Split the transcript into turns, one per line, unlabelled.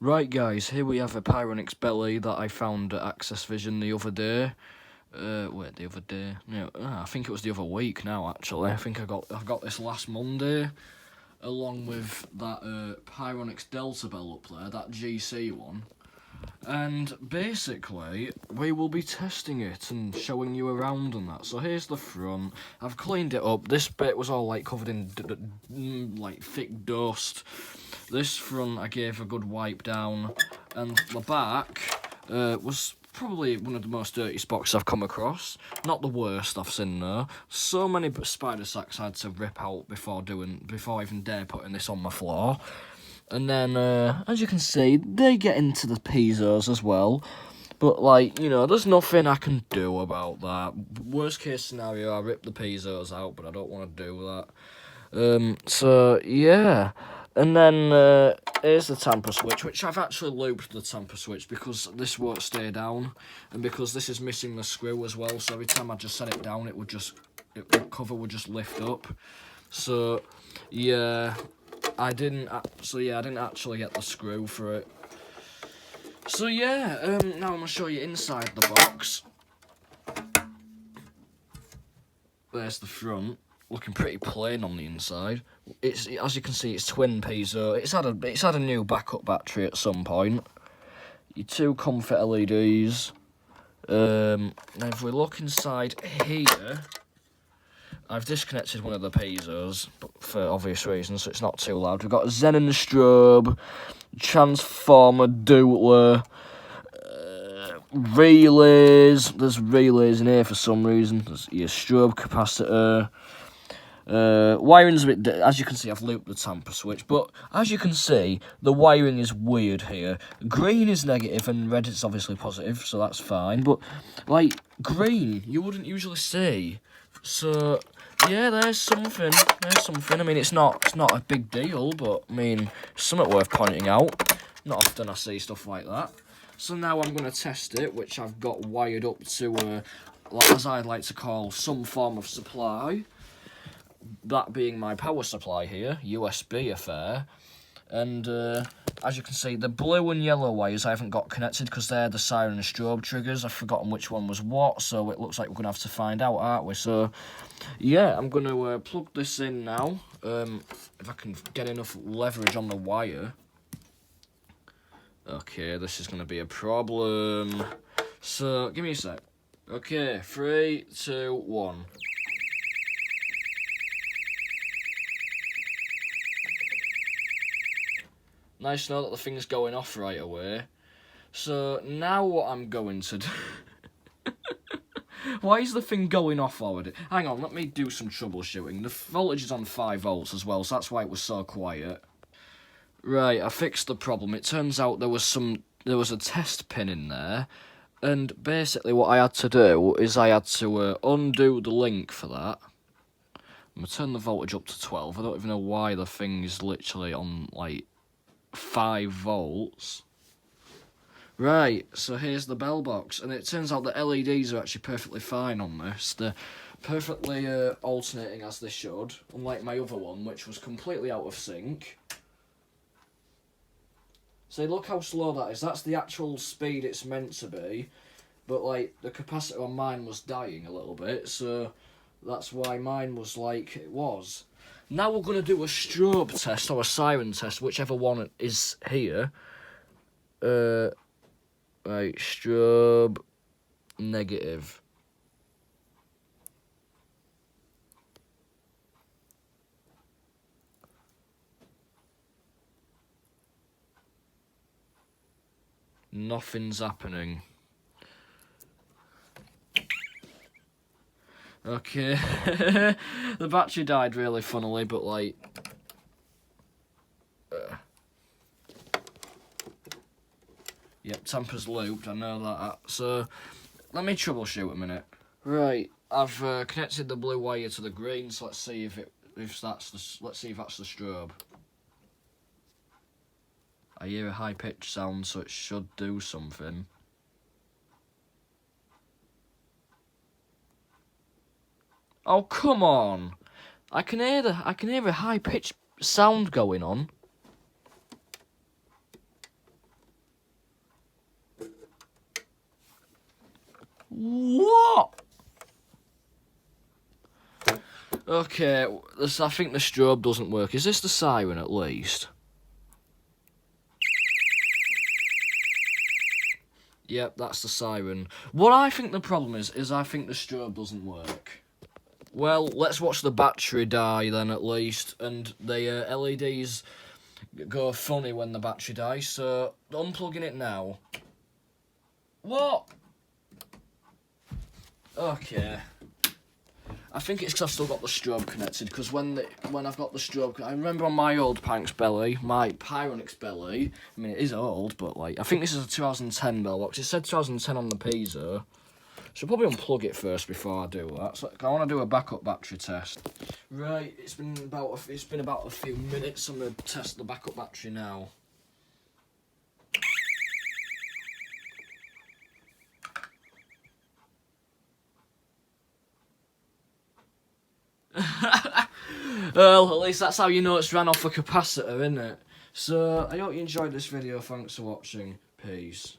Right guys, here we have a Pyronix Belle that I found at Access Vision the other day. The other day? No, I think it was the other week now actually. I think I got this last Monday, along with that Pyronix Delta Belle up there, that GC one. And basically, we will be testing it and showing you around and that. So here's the front. I've cleaned it up. This bit was all like covered in like thick dust. This front I gave a good wipe down, and the back was probably one of the most dirty spots I've come across. Not the worst I've seen though. So many spider sacks I had to rip out before I even dare putting this on my floor. And then, as you can see, they get into the pizzos as well. But, like, you know, there's nothing I can do about that. Worst case scenario, I rip the pizzos out, but I don't want to do that. So, yeah. And then, here's the tamper switch, which I've actually looped the tamper switch because this won't stay down. And because this is missing the screw as well, so every time I just set it down, the cover would just lift up. So, yeah. I didn't actually get the screw for it. So yeah, now I'm gonna show you inside the box. There's the front, looking pretty plain on the inside. It's, as you can see, it's twin piezo. It's had a new backup battery at some point. Your two comfort LEDs. Now if we look inside here, I've disconnected one of the piezos, but for obvious reasons, so it's not too loud. We've got a Xenon strobe, transformer dootler, relays. There's relays in here for some reason. There's your strobe capacitor. Wiring's a bit, as you can see, I've looped the tamper switch, but as you can see, the wiring is weird here. Green is negative and red is obviously positive, so that's fine, but, like, green, you wouldn't usually see. So, yeah, there's something. I mean, it's not a big deal, but, I mean, something worth pointing out. Not often I see stuff like that. So now I'm going to test it, which I've got wired up to, as I'd like to call, some form of supply. That being my power supply here, USB affair. And as you can see, the blue and yellow wires I haven't got connected because they're the siren and strobe triggers. I've forgotten which one was what, so it looks like we're going to have to find out, aren't we? So, yeah, I'm going to plug this in now. If I can get enough leverage on the wire. Okay, this is going to be a problem. So, give me a sec. Okay, 3, 2, 1. Nice to know that the thing's going off right away. So, now what I'm going to do... Why is the thing going off already? Hang on, let me do some troubleshooting. The voltage is on 5 volts as well, so that's why it was so quiet. Right, I fixed the problem. It turns out there was a test pin in there, and basically what I had to do is I had to undo the link for that. I'm going to turn the voltage up to 12. I don't even know why the thing is literally on, like, 5 volts. Right, so here's the bell box, and it turns out the LEDs are actually perfectly fine on this. They're perfectly alternating as they should, unlike my other one, which was completely out of sync. See, look how slow that is. That's the actual speed it's meant to be, but like the capacitor on mine was dying a little bit, so that's why mine was like it was. Now we're going to do a strobe test or a siren test, whichever one is here. Right, strobe negative. Nothing's happening. Okay, the battery died really funnily, but like... Yep, tamper's looped, I know that. So, let me troubleshoot a minute. Right, I've connected the blue wire to the green, so let's see if that's the strobe. I hear a high-pitched sound, so it should do something. Oh, come on! I can hear a high-pitched sound going on. Okay, I think the strobe doesn't work. Is this the siren at least? Yep, that's the siren. What I think the problem is I think the strobe doesn't work. Well, let's watch the battery die then at least, and the LEDs go funny when the battery dies, so unplugging it now. What? Okay. I think it's because I've still got the strobe connected, because when I've got the strobe, I remember on my old my Pyronix Belle, I mean it is old, but like, I think this is a 2010 Belle box. It said 2010 on the piezo. So I'll probably unplug it first before I do that. So I want to do a backup battery test. Right, it's been about a few minutes. I'm going to test the backup battery now. Well, at least that's how you know it's ran off a capacitor, isn't it? So, I hope you enjoyed this video. Thanks for watching. Peace.